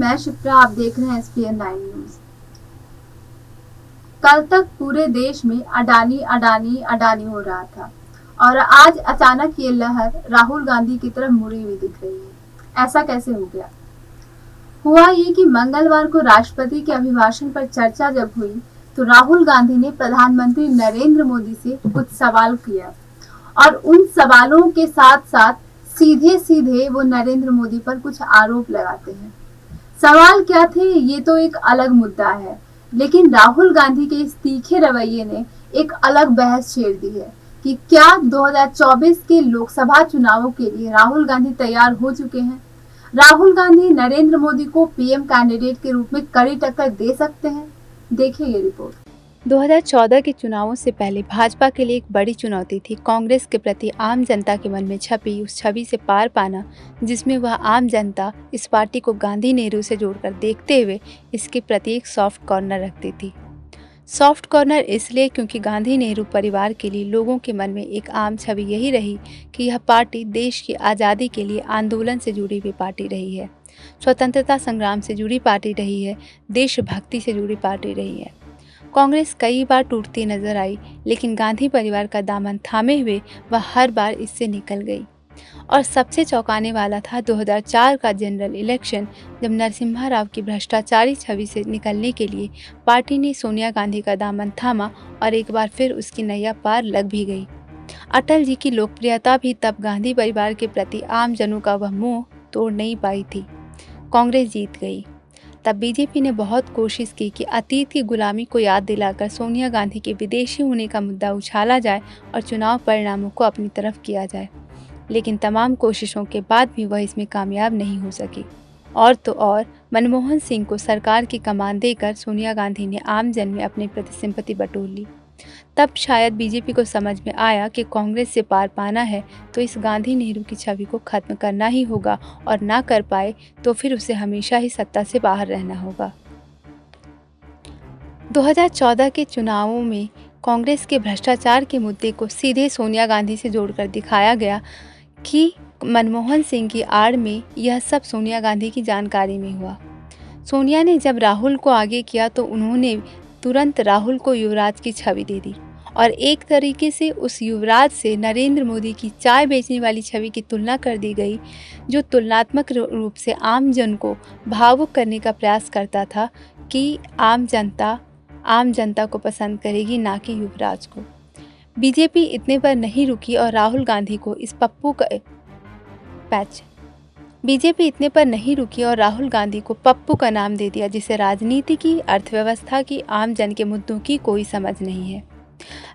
मैं शिप्रा, आप देख रहे हैं SPN 9 न्यूज। कल तक पूरे देश में अडानी अडानी अडानी हो रहा था और आज अचानक ये लहर राहुल गांधी की तरफ मुड़ी हुई दिख रही है। ऐसा कैसे हो गया? हुआ ये कि मंगलवार को राष्ट्रपति के अभिभाषण पर चर्चा जब हुई तो राहुल गांधी ने प्रधानमंत्री नरेंद्र मोदी से कुछ सवाल किया और उन सवालों के साथ साथ सीधे सीधे वो नरेंद्र मोदी पर कुछ आरोप लगाते हैं। सवाल क्या थे ये तो एक अलग मुद्दा है, लेकिन राहुल गांधी के इस तीखे रवैये ने एक अलग बहस छेड़ दी है कि क्या 2024 के लोकसभा चुनावों के लिए राहुल गांधी तैयार हो चुके हैं। राहुल गांधी नरेंद्र मोदी को पीएम कैंडिडेट के रूप में कड़ी टक्कर दे सकते हैं। देखिए ये रिपोर्ट। 2014 के चुनावों से पहले भाजपा के लिए एक बड़ी चुनौती थी कांग्रेस के प्रति आम जनता के मन में छपी उस छवि से पार पाना, जिसमें वह आम जनता इस पार्टी को गांधी नेहरू से जोड़कर देखते हुए इसके प्रति एक सॉफ्ट कॉर्नर रखती थी। सॉफ्ट कॉर्नर इसलिए क्योंकि गांधी नेहरू परिवार के लिए लोगों के मन में एक आम छवि यही रही कि यह पार्टी देश की आज़ादी के लिए आंदोलन से जुड़ी हुई पार्टी रही है, स्वतंत्रता संग्राम से जुड़ी पार्टी रही है, देशभक्ति से जुड़ी पार्टी रही है। कांग्रेस कई बार टूटती नजर आई, लेकिन गांधी परिवार का दामन थामे हुए वह हर बार इससे निकल गई। और सबसे चौंकाने वाला था 2004 का जनरल इलेक्शन, जब नरसिम्हा राव की भ्रष्टाचारी छवि से निकलने के लिए पार्टी ने सोनिया गांधी का दामन थामा और एक बार फिर उसकी नैया पार लग भी गई। अटल जी की लोकप्रियता भी तब गांधी परिवार के प्रति आम जनों का वह मोह तोड़ नहीं पाई थी। कांग्रेस जीत गई। तब बीजेपी ने बहुत कोशिश की कि अतीत की गुलामी को याद दिलाकर सोनिया गांधी के विदेशी होने का मुद्दा उछाला जाए और चुनाव परिणामों को अपनी तरफ किया जाए, लेकिन तमाम कोशिशों के बाद भी वह इसमें कामयाब नहीं हो सकी। और तो और मनमोहन सिंह को सरकार की कमान देकर सोनिया गांधी ने आम जन में अपने प्रति सिंपैथी बटोर ली। तब शायद बीजेपी को समझ में आया कि कांग्रेस से पार पाना है तो इस गांधी नेहरू की छवि को खत्म करना ही होगा, और ना कर पाए तो फिर उसे हमेशा ही सत्ता से बाहर रहना होगा। 2014 के चुनावों में कांग्रेस के भ्रष्टाचार के मुद्दे को सीधे सोनिया गांधी से जोड़कर दिखाया गया कि मनमोहन सिंह की आड़ में यह सब सोनिया गांधी की जानकारी में हुआ। सोनिया ने जब राहुल को आगे किया तो उन्होंने तुरंत राहुल को युवराज की छवि दे दी और एक तरीके से उस युवराज से नरेंद्र मोदी की चाय बेचने वाली छवि की तुलना कर दी गई, जो तुलनात्मक रूप से आम जन को भावुक करने का प्रयास करता था कि आम जनता को पसंद करेगी, ना कि युवराज को। बीजेपी इतने पर नहीं रुकी और राहुल गांधी को इस पप्पू का नाम दे दिया, जिसे राजनीति की, अर्थव्यवस्था की, आम जन के मुद्दों की कोई समझ नहीं है।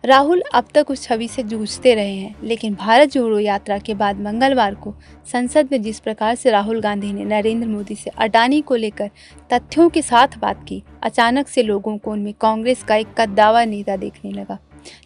राहुल अब तक उस छवि से जूझते रहे हैं, लेकिन भारत जोड़ो यात्रा के बाद मंगलवार को संसद में जिस प्रकार से राहुल गांधी ने नरेंद्र मोदी से अडानी को लेकर तथ्यों के साथ बात की, अचानक से लोगों को उनमें कांग्रेस का एक कद्दावर नेता देखने लगा,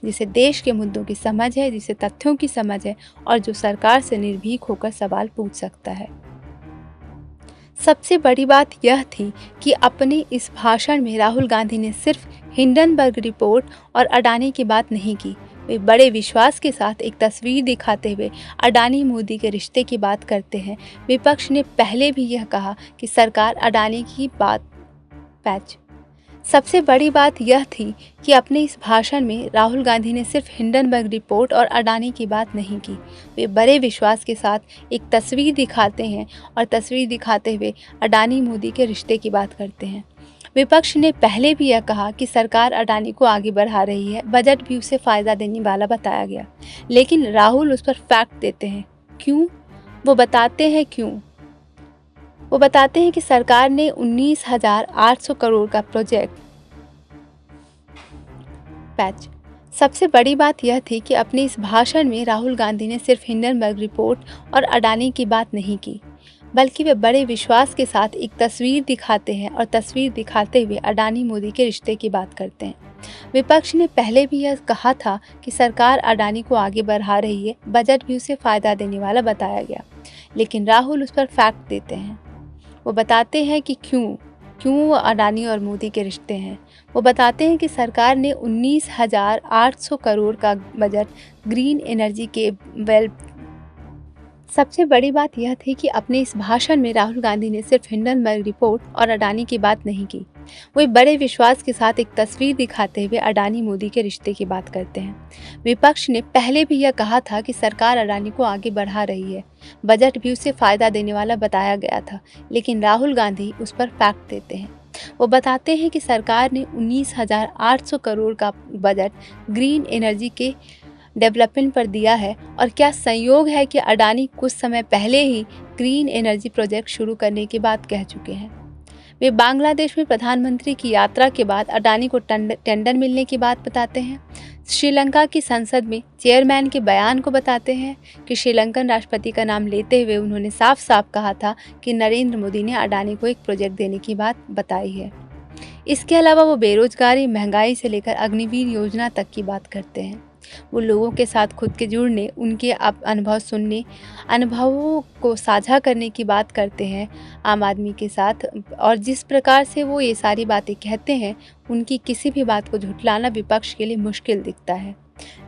जिसे देश के मुद्दों की समझ है, जिसे तथ्यों की समझ है और जो सरकार से निर्भीक होकर सवाल पूछ सकता है। सबसे बड़ी बात यह थी कि अपने इस भाषण में राहुल गांधी ने सिर्फ हिंडनबर्ग रिपोर्ट और अडानी की बात नहीं की। वे बड़े विश्वास के साथ एक तस्वीर दिखाते हुए अडानी मोदी के रिश्ते की बात करते हैं। विपक्ष ने पहले भी यह कहा कि सरकार अडानी की बात सबसे बड़ी बात यह थी कि अपने इस भाषण में राहुल गांधी ने सिर्फ हिंडनबर्ग रिपोर्ट और अडानी की बात नहीं की। वे बड़े विश्वास के साथ एक तस्वीर दिखाते हैं और तस्वीर दिखाते हुए अडानी मोदी के रिश्ते की बात करते हैं। विपक्ष ने पहले भी यह कहा कि सरकार अडानी को आगे बढ़ा रही है, बजट भी उसे फ़ायदा देने वाला बताया गया, लेकिन राहुल उस पर फैक्ट देते हैं। क्यों? वो बताते हैं कि सरकार ने 19,800 करोड़ का प्रोजेक्ट सबसे बड़ी बात यह थी कि अपने इस भाषण में राहुल गांधी ने सिर्फ हिंडनबर्ग रिपोर्ट और अडानी की बात नहीं की, बल्कि वे बड़े विश्वास के साथ एक तस्वीर दिखाते हैं और तस्वीर दिखाते हुए अडानी मोदी के रिश्ते की बात करते हैं। विपक्ष ने पहले भी यह कहा था कि सरकार अडानी को आगे बढ़ा रही है, बजट भी उसे फ़ायदा देने वाला बताया गया, लेकिन राहुल उस पर फैक्ट देते हैं। वो बताते हैं कि क्यों वो अडानी और मोदी के रिश्ते हैं। वो बताते हैं कि सरकार ने 19,800 करोड़ का बजट ग्रीन एनर्जी के सबसे बड़ी बात यह थी कि अपने इस भाषण में राहुल गांधी ने सिर्फ हिंडनबर्ग रिपोर्ट और अडानी की बात नहीं की। वो एक बड़े विश्वास के साथ एक तस्वीर दिखाते हुए अडानी मोदी के रिश्ते की बात करते हैं। विपक्ष ने पहले भी यह कहा था कि सरकार अडानी को आगे बढ़ा रही है, बजट भी उसे फायदा देने वाला बताया गया था, लेकिन राहुल गांधी उस पर फैक्ट देते हैं। वो बताते हैं कि सरकार ने 19,800 करोड़ का बजट ग्रीन एनर्जी के डेवलपमेंट पर दिया है। और क्या संयोग है कि अडानी कुछ समय पहले ही ग्रीन एनर्जी प्रोजेक्ट शुरू करने की बात कह चुके हैं। वे बांग्लादेश में प्रधानमंत्री की यात्रा के बाद अडानी को टेंडर मिलने की बात बताते हैं। श्रीलंका की संसद में चेयरमैन के बयान को बताते हैं कि श्रीलंकन राष्ट्रपति का नाम लेते हुए उन्होंने साफ साफ कहा था कि नरेंद्र मोदी ने अडानी को एक प्रोजेक्ट देने की बात बताई है। इसके अलावा वो बेरोजगारी, महंगाई से लेकर अग्निवीर योजना तक की बात करते हैं। वो लोगों के साथ खुद के जुड़ने, उनके अनुभव सुनने, अनुभवों को साझा करने की बात करते हैं आम आदमी के साथ। और जिस प्रकार से वो ये सारी बातें कहते हैं, उनकी किसी भी बात को झुठलाना विपक्ष के लिए मुश्किल दिखता है।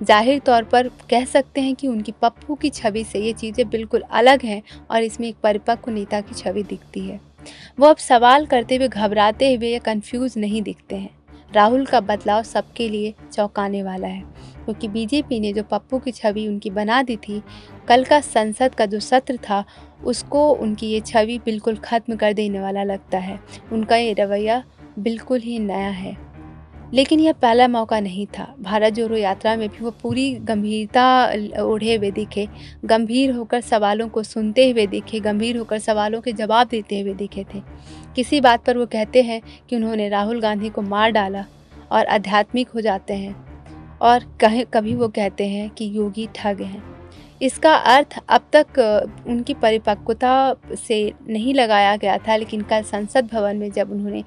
जाहिर तौर पर कह सकते हैं कि उनकी पप्पू की छवि से ये चीज़ें बिल्कुल अलग हैं और इसमें एक परिपक्व नेता की छवि दिखती है। वो अब सवाल करते हुए घबराते हुए या कंफ्यूज नहीं दिखते हैं। राहुल का बदलाव सबके लिए चौंकाने वाला है, क्योंकि बीजेपी ने जो पप्पू की छवि उनकी बना दी थी, कल का संसद का जो सत्र था उसको उनकी ये छवि बिल्कुल ख़त्म कर देने वाला लगता है। उनका ये रवैया बिल्कुल ही नया है। लेकिन यह पहला मौका नहीं था। भारत जोड़ो यात्रा में भी वो पूरी गंभीरता ओढ़े हुए दिखे, गंभीर होकर सवालों को सुनते हुए दिखे, गंभीर होकर सवालों के जवाब देते हुए दिखे थे। किसी बात पर वो कहते हैं कि उन्होंने राहुल गांधी को मार डाला और आध्यात्मिक हो जाते हैं, और कभी वो कहते हैं कि योगी ठग हैं। इसका अर्थ अब तक उनकी परिपक्वता से नहीं लगाया गया था, लेकिन कल संसद भवन में जब उन्होंने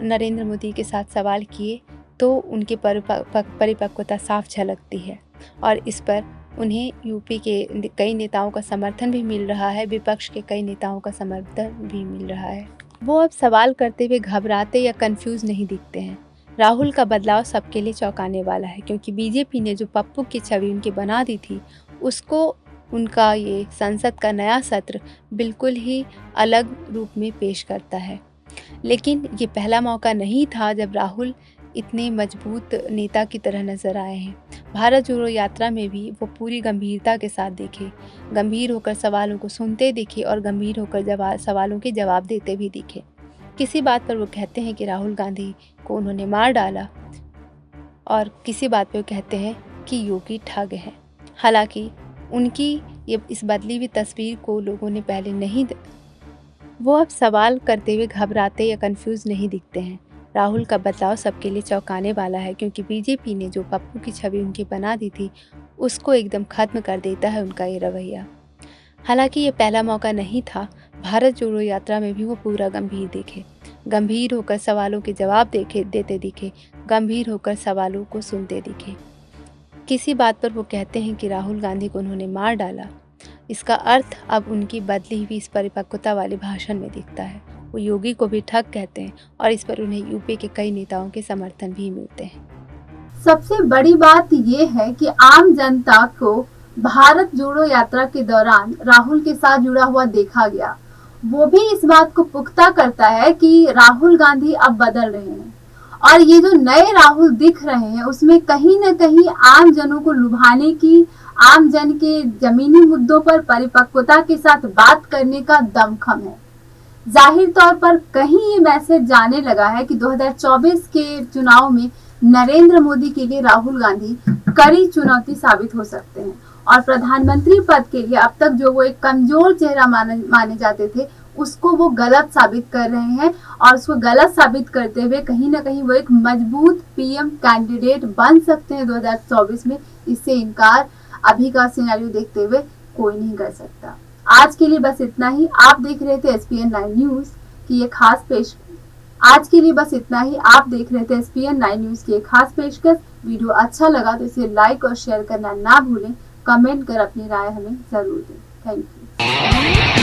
नरेंद्र मोदी के साथ सवाल किए तो उनकी परिपक्वता साफ झलकती है। और इस पर उन्हें यूपी के कई नेताओं का समर्थन भी मिल रहा है, विपक्ष के कई नेताओं का समर्थन भी मिल रहा है। वो अब सवाल करते हुए घबराते या कंफ्यूज नहीं दिखते हैं। राहुल का बदलाव सबके लिए चौंकाने वाला है, क्योंकि बीजेपी ने जो पप्पू की छवि उनकी बना दी थी, उसको उनका ये संसद का नया सत्र बिल्कुल ही अलग रूप में पेश करता है। लेकिन ये पहला मौका नहीं था जब राहुल इतने मजबूत नेता की तरह नजर आए हैं। भारत जोड़ो यात्रा में भी वो पूरी गंभीरता के साथ दिखे, गंभीर होकर सवालों को सुनते दिखे और गंभीर होकर सवालों के जवाब देते भी दिखे। किसी बात पर वो कहते हैं कि राहुल गांधी को उन्होंने मार डाला, और किसी बात पर कहते हैं कि योगी ठग हैं। हालांकि उनकी ये इस बदली हुई तस्वीर को लोगों ने पहले नहीं वो अब सवाल करते हुए घबराते या कंफ्यूज नहीं दिखते हैं। राहुल का बदलाव सबके लिए चौंकाने वाला है, क्योंकि बीजेपी ने जो पप्पू की छवि उनकी बना दी थी उसको एकदम खत्म कर देता है उनका ये रवैया। हालांकि ये पहला मौका नहीं था। भारत जोड़ो यात्रा में भी वो पूरा गंभीर दिखे, गंभीर होकर सवालों के जवाब देते दिखे, गंभीर होकर सवालों को सुनते दिखे। किसी बात पर वो कहते हैं कि राहुल गांधी को उन्होंने मार डाला। इसका अर्थ अब उनकी बदली हुई इस परिपक्वता वाले भाषण में दिखता है। वो योगी को भी ठग कहते हैं और इस पर उन्हें यूपी के कई नेताओं के समर्थन भी मिलते हैं। सबसे बड़ी बात ये है कि आम जनता को भारत जोड़ो यात्रा के दौरान राहुल के साथ जुड़ा हुआ देखा गया। वो भी इस बात को पुख्ता करता है कि राहुल गांधी अब बदल रहे हैं, और ये जो नए राहुल दिख रहे हैं उसमें कहीं न कहीं आम जनों को लुभाने की, आम जन के जमीनी मुद्दों पर परिपक्वता के साथ बात करने का दमखम है। जाहिर तौर पर कहीं ये मैसेज जाने लगा है कि 2024 के चुनाव में नरेंद्र मोदी के लिए राहुल गांधी कड़ी चुनौती साबित हो सकते हैं, और प्रधानमंत्री पद के लिए अब तक जो वो एक कमजोर चेहरा माने जाते थे उसको वो गलत साबित कर रहे हैं, और उसको गलत साबित करते हुए कहीं ना कहीं वो एक मजबूत पीएम कैंडिडेट बन सकते हैं 2024 में। इससे इनकार अभी का सिनेरियो देखते हुए कोई नहीं कर सकता। आज के लिए बस इतना ही। आप देख रहे थे SPN 9 न्यूज की एक खास पेश आज के लिए बस इतना ही। आप देख रहे थे SPN 9 न्यूज की एक खास पेशकश। वीडियो अच्छा लगा तो इसे लाइक और शेयर करना ना भूलें। कमेंट कर अपनी राय हमें जरूर दें। Thank you.